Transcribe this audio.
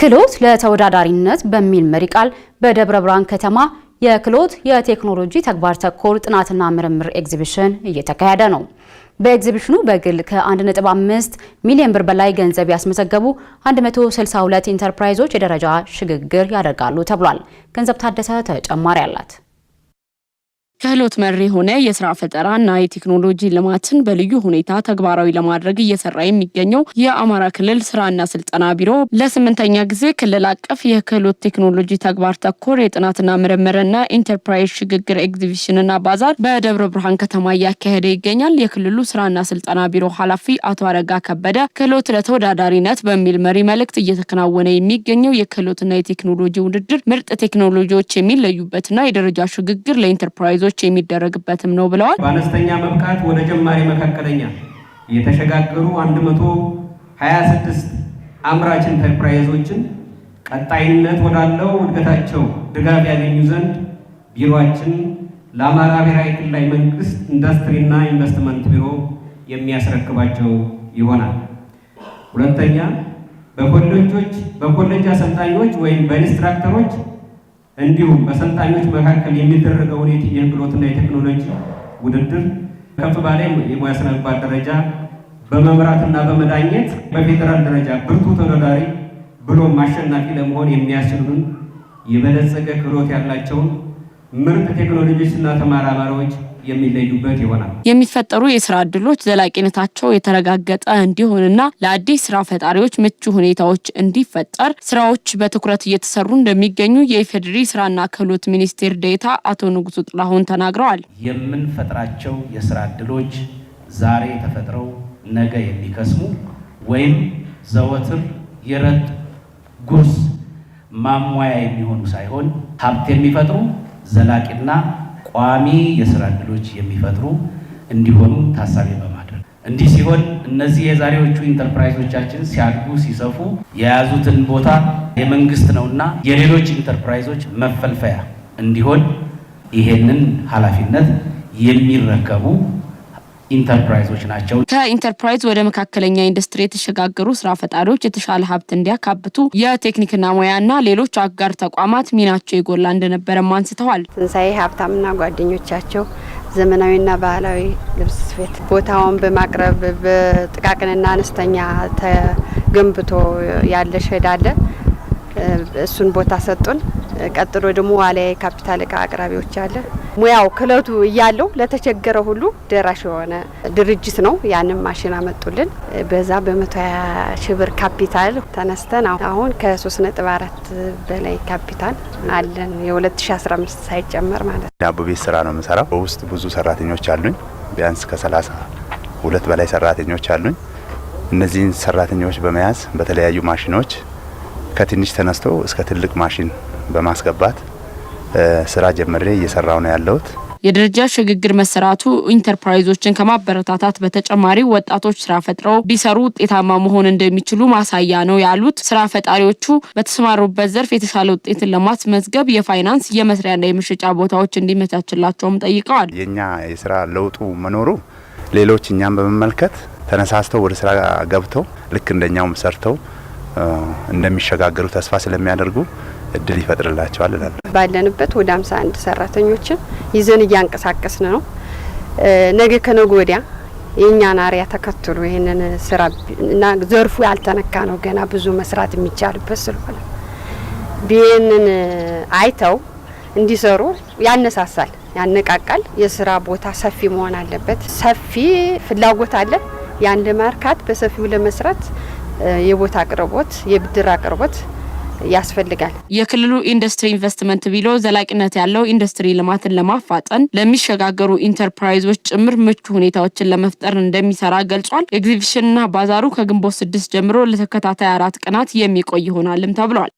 ክህሎት ለተወዳዳሪነት በሚል መሪ ቃል በደብረ ብርሃን ከተማ የክህሎት የቴክኖሎጂ ተግባር ተኮር ጥናትና ምርምር ኤግዚቢሽን እየተካሄደ ነው። በኤግዚቢሽኑ በግል ከ1.5 ሚሊዮን ብር በላይ ገንዘብ ያስመዘገቡ 162 ኢንተርፕራይዞች የደረጃ ሽግግር ያደርጋሉ ተብሏል። ገንዘብ ታደሰ ተጨማሪ አላት። ክህሎት መር የሆነ የስራ ፈጠራና የቴክኖሎጂ ልማትን በልዩ ሁኔታ ተግባራዊ ለማድረግ እየሰራ የሚገኘው የአማራ ክልል ስራና ስልጠና ቢሮ ለ8ኛ ጊዜ ክልል አቀፍ የክህሎት ቴክኖሎጂ ተግባር ተኮር የጥናትና ምርምርና ኢንተርፕራይዝ ሽግግር ኤግዚቢሽንና ባዛር በደብረ ብርሃን ከተማ እያካሄደ ይገኛል። የክልሉ ስራና ስልጠና ቢሮ ኃላፊ አቶ አረጋ ከበደ ክህሎት ለተወዳዳሪነት በሚል መሪ መልእክት እየተከናወነ የሚገኘው የክህሎትና የቴክኖሎጂ ውድድር ምርጥ ቴክኖሎጂዎች የሚለዩበትና የደረጃ ሽግግር ለኢንተርፕራይዞች የሚደረግበትም ነው ብለዋል። በአነስተኛ መብቃት ወደ ጀማሪ መካከለኛ የተሸጋገሩ 126 አምራች ኢንተርፕራይዞችን ቀጣይነት ወዳለው እድገታቸው ድጋፍ ያገኙ ዘንድ ቢሮአችን ለአማራ ብሔራዊ ክልላዊ መንግስት ኢንዱስትሪና ኢንቨስትመንት ቢሮ የሚያስረክባቸው ይሆናል። ሁለተኛ፣ በኮሌጅ አሰልጣኞች ወይም በኢንስትራክተሮች እንዲሁም በሰልጣኞች መካከል የሚደረገው የክህሎትና የቴክኖሎጂ ውድድር ከፍ ባለ የሙያ ስነ ምግባር ደረጃ በመምራትና በመዳኘት በፌደራል ደረጃ ብርቱ ተወዳዳሪ ብሎም አሸናፊ ለመሆን የሚያስችሉን የበለጸገ ክህሎት ያላቸውን ምርጥ ቴክኖሎጂስትና ተመራማሪዎች የሚለዩበት ይሆናል። የሚፈጠሩ የስራ ዕድሎች ዘላቂነታቸው የተረጋገጠ እንዲሆንና ለአዲስ ስራ ፈጣሪዎች ምቹ ሁኔታዎች እንዲፈጠር ስራዎች በትኩረት እየተሰሩ እንደሚገኙ የኢፌዴሪ ስራና ክህሎት ሚኒስቴር ዴኤታ አቶ ንጉሱ ጥላሁን ተናግረዋል። የምንፈጥራቸው የስራ ዕድሎች ዛሬ ተፈጥረው ነገ የሚከስሙ ወይም ዘወትር የረጥ ጉርስ ማሟያ የሚሆኑ ሳይሆን ሀብት የሚፈጥሩ ዘላቂና ቋሚ የስራ ዕድሎች የሚፈጥሩ እንዲሆኑ ታሳቢ በማድረግ እንዲህ ሲሆን እነዚህ የዛሬዎቹ ኢንተርፕራይዞቻችን ሲያድጉ ሲሰፉ የያዙትን ቦታ የመንግስት ነውና የሌሎች ኢንተርፕራይዞች መፈልፈያ እንዲሆን ይሄንን ኃላፊነት የሚረከቡ ኢንተርፕራይዞች ናቸው። ከኢንተርፕራይዝ ወደ መካከለኛ ኢንዱስትሪ የተሸጋገሩ ስራ ፈጣሪዎች የተሻለ ሀብት እንዲያካብቱ የቴክኒክና ሙያና ሌሎች አጋር ተቋማት ሚናቸው የጎላ እንደነበረም አንስተዋል። ትንሳኤ ሀብታምና ጓደኞቻቸው ዘመናዊና ባህላዊ ልብስ ስፌት ቦታውን በማቅረብ በጥቃቅንና አነስተኛ ተገንብቶ ያለ ሸድ አለ። እሱን ቦታ ሰጡን። ቀጥሎ ደግሞ ዋሊያ ካፒታል እቃ አቅራቢዎች አለ። ሙያው ክህሎቱ እያለው ለተቸገረ ሁሉ ደራሽ የሆነ ድርጅት ነው። ያንን ማሽን አመጡልን። በዛ በ120 ሺህ ብር ካፒታል ተነስተን አሁን ከ3.4 በላይ ካፒታል አለን። የ2015 ሳይጨመር ማለት ነው። ዳቦ ቤት ስራ ነው የምሰራው። በውስጥ ብዙ ሰራተኞች አሉኝ። ቢያንስ ከ32 በላይ ሰራተኞች አሉኝ። እነዚህን ሰራተኞች በመያዝ በተለያዩ ማሽኖች ከትንሽ ተነስቶ እስከ ትልቅ ማሽን በማስገባት ስራ ጀምሬ እየሰራው ነው ያለሁት። የደረጃ ሽግግር መሰራቱ ኢንተርፕራይዞችን ከማበረታታት በተጨማሪ ወጣቶች ስራ ፈጥረው ቢሰሩ ውጤታማ መሆን እንደሚችሉ ማሳያ ነው ያሉት ስራ ፈጣሪዎቹ በተሰማሩበት ዘርፍ የተሻለ ውጤትን ለማስመዝገብ የፋይናንስ የመስሪያና የመሸጫ ቦታዎች እንዲመቻችላቸውም ጠይቀዋል። የኛ የስራ ለውጡ መኖሩ ሌሎች እኛም በመመልከት ተነሳስተው ወደ ስራ ገብተው ልክ እንደኛውም ሰርተው እንደሚሸጋገሩ ተስፋ ስለሚያደርጉ እድል ይፈጥርላቸዋል እላለሁ። ባለንበት ወደ 51 ሰራተኞችን ይዘን እያንቀሳቀስን ነው። ነገ ከነገ ወዲያ የኛን አሪያ ተከትሎ ይሄንን ስራ እና ዘርፉ ያልተነካ ነው፣ ገና ብዙ መስራት የሚቻልበት ስለሆነ ቢሄንን አይተው እንዲሰሩ ያነሳሳል፣ ያነቃቃል። የስራ ቦታ ሰፊ መሆን አለበት። ሰፊ ፍላጎት አለ። ያን ለማርካት በሰፊው ለመስራት የቦታ አቅርቦት፣ የብድር አቅርቦት ያስፈልጋል። የክልሉ ኢንዱስትሪ ኢንቨስትመንት ቢሮ ዘላቂነት ያለው ኢንዱስትሪ ልማትን ለማፋጠን ለሚሸጋገሩ ኢንተርፕራይዞች ጭምር ምቹ ሁኔታዎችን ለመፍጠር እንደሚሰራ ገልጿል። ኤግዚቢሽንና ባዛሩ ከግንቦት 6 ጀምሮ ለተከታታይ 4 ቀናት የሚቆይ ይሆናልም ተብሏል።